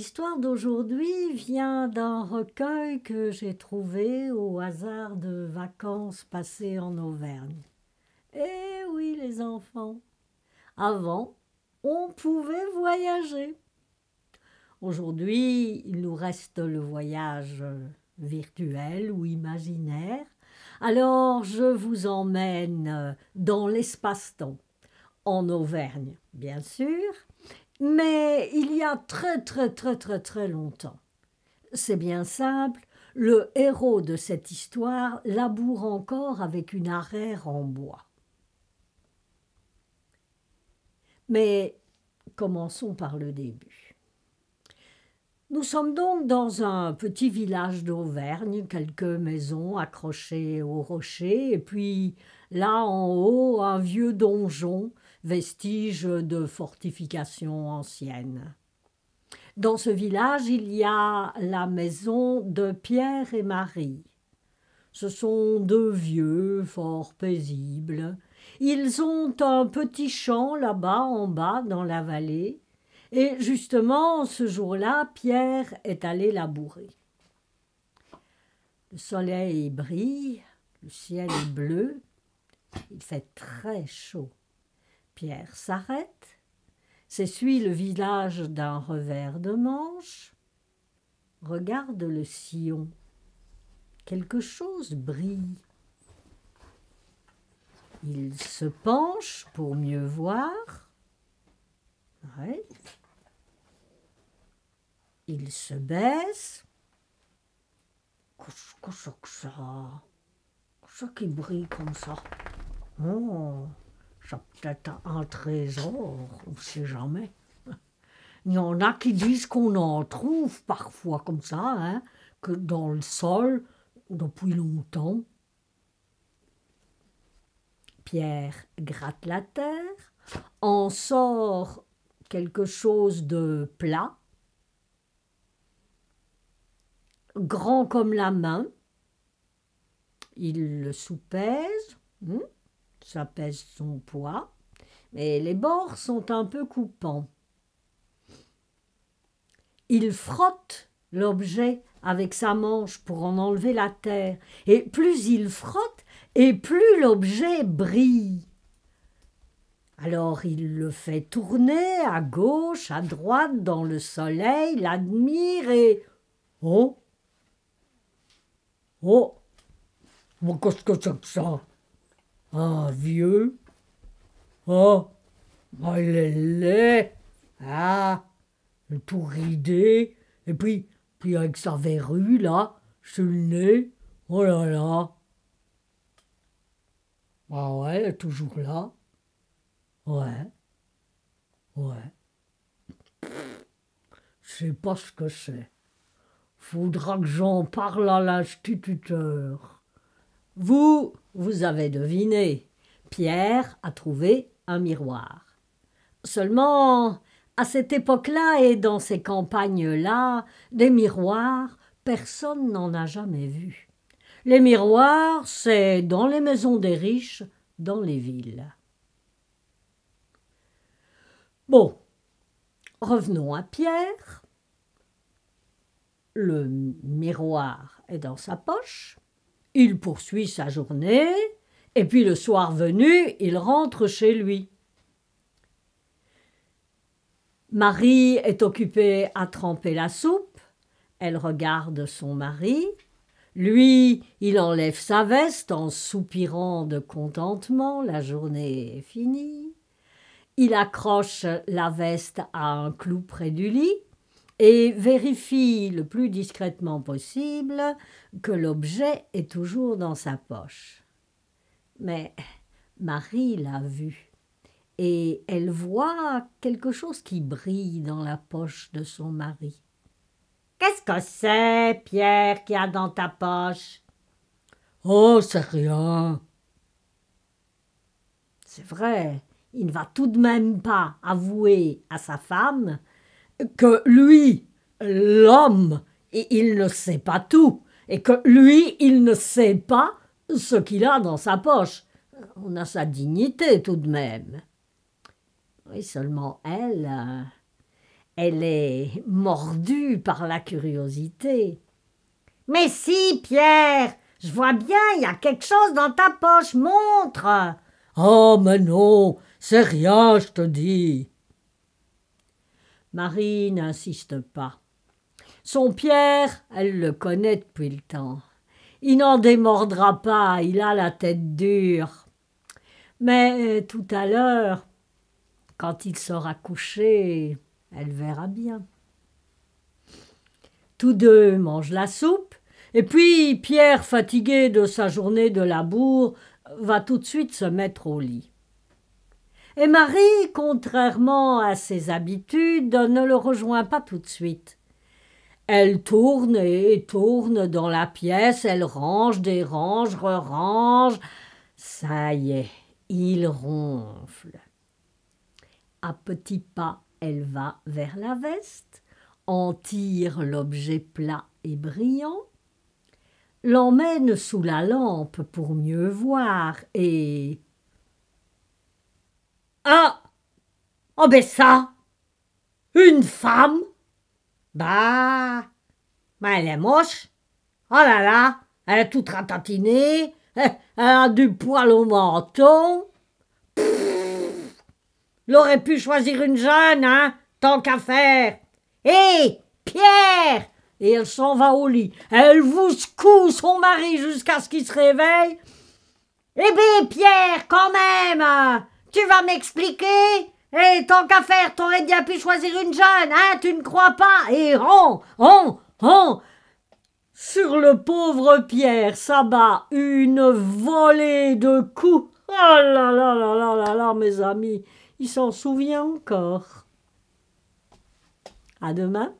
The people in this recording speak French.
L'histoire d'aujourd'hui vient d'un recueil que j'ai trouvé au hasard de vacances passées en Auvergne. Eh oui, les enfants, avant, on pouvait voyager. Aujourd'hui, il nous reste le voyage virtuel ou imaginaire. Alors, je vous emmène dans l'espace-temps, en Auvergne, bien sûr, mais il y a très longtemps. C'est bien simple, le héros de cette histoire laboure encore avec une arère en bois. Mais commençons par le début. Nous sommes donc dans un petit village d'Auvergne, quelques maisons accrochées au rocher, et puis là en haut un vieux donjon, vestige de fortifications anciennes. Dans ce village, il y a la maison de Pierre et Marie. Ce sont deux vieux, fort paisibles. Ils ont un petit champ là-bas, en bas, dans la vallée. Et justement, ce jour-là, Pierre est allé labourer. Le soleil brille, le ciel est bleu, il fait très chaud. Pierre s'arrête, s'essuie le visage d'un revers de manche, regarde le sillon. Quelque chose brille. Il se penche pour mieux voir. Ouais. Il se baisse. Qu'est-ce que c'est que ça? Qu'est-ce qui brille comme ça? Oh, c'est peut-être un trésor, on ne sait jamais. Il y en a qui disent qu'on en trouve parfois comme ça, hein, que dans le sol, depuis longtemps. Pierre gratte la terre, en sort quelque chose de plat, grand comme la main. Il le soupèse, ça pèse son poids, mais les bords sont un peu coupants. Il frotte l'objet avec sa manche pour en enlever la terre, et plus il frotte, et plus l'objet brille. Alors il le fait tourner à gauche, à droite, dans le soleil, l'admire et... Oh! Oh! Mais qu'est-ce que c'est que ça? Un vieux? Oh! Il est laid! Ah! Tout ridé, et puis avec sa verrue, là, sur le nez, oh là là! Ah ouais, elle est toujours là. Ouais. Je sais pas ce que c'est. Faudra que j'en parle à l'instituteur. Vous avez deviné. Pierre a trouvé un miroir. Seulement, à cette époque-là et dans ces campagnes-là, des miroirs, personne n'en a jamais vu. Les miroirs, c'est dans les maisons des riches, dans les villes. Bon, revenons à Pierre. Le miroir est dans sa poche. Il poursuit sa journée, et puis le soir venu, il rentre chez lui. Marie est occupée à tremper la soupe. Elle regarde son mari. Lui, il enlève sa veste en soupirant de contentement. La journée est finie. Il accroche la veste à un clou près du lit et vérifie le plus discrètement possible que l'objet est toujours dans sa poche. Mais Marie l'a vu et elle voit quelque chose qui brille dans la poche de son mari. « Qu'est-ce que c'est, Pierre, qu'il y a dans ta poche ?»« Oh, c'est rien. » C'est vrai, il ne va tout de même pas avouer à sa femme que lui, l'homme, il ne sait pas tout, et que lui, il ne sait pas ce qu'il a dans sa poche. On a sa dignité tout de même. Oui, seulement elle, Elle est mordue par la curiosité. « Mais si, Pierre, je vois bien, il y a quelque chose dans ta poche, montre !»« Oh, mais non, c'est rien, je te dis. » Marie n'insiste pas. Son Pierre, elle le connaît depuis le temps. Il n'en démordra pas, il a la tête dure. Mais tout à l'heure, quand il sera couché, elle verra bien. Tous deux mangent la soupe, et puis Pierre, fatigué de sa journée de labour, va tout de suite se mettre au lit. Et Marie, contrairement à ses habitudes, ne le rejoint pas tout de suite. Elle tourne et tourne dans la pièce, elle range, dérange, re-range. Ça y est, il ronfle. À petits pas, elle va vers la veste, en tire l'objet plat et brillant, l'emmène sous la lampe pour mieux voir et... Ah! Oh ben ça! Une femme! Bah elle est moche. Oh là là, elle est toute ratatinée, elle a du poil au menton. Elle aurait pu choisir une jeune, hein, tant qu'à faire. Hé, Pierre! Et elle s'en va au lit. Elle vous secoue son mari jusqu'à ce qu'il se réveille. Eh bien, Pierre, quand même, tu vas m'expliquer? Et tant qu'à faire, t'aurais bien pu choisir une jeune, hein, tu ne crois pas? Et sur le pauvre Pierre s'abat une volée de coups. Oh là là là là là là, mes amis, il s'en souvient encore. À demain.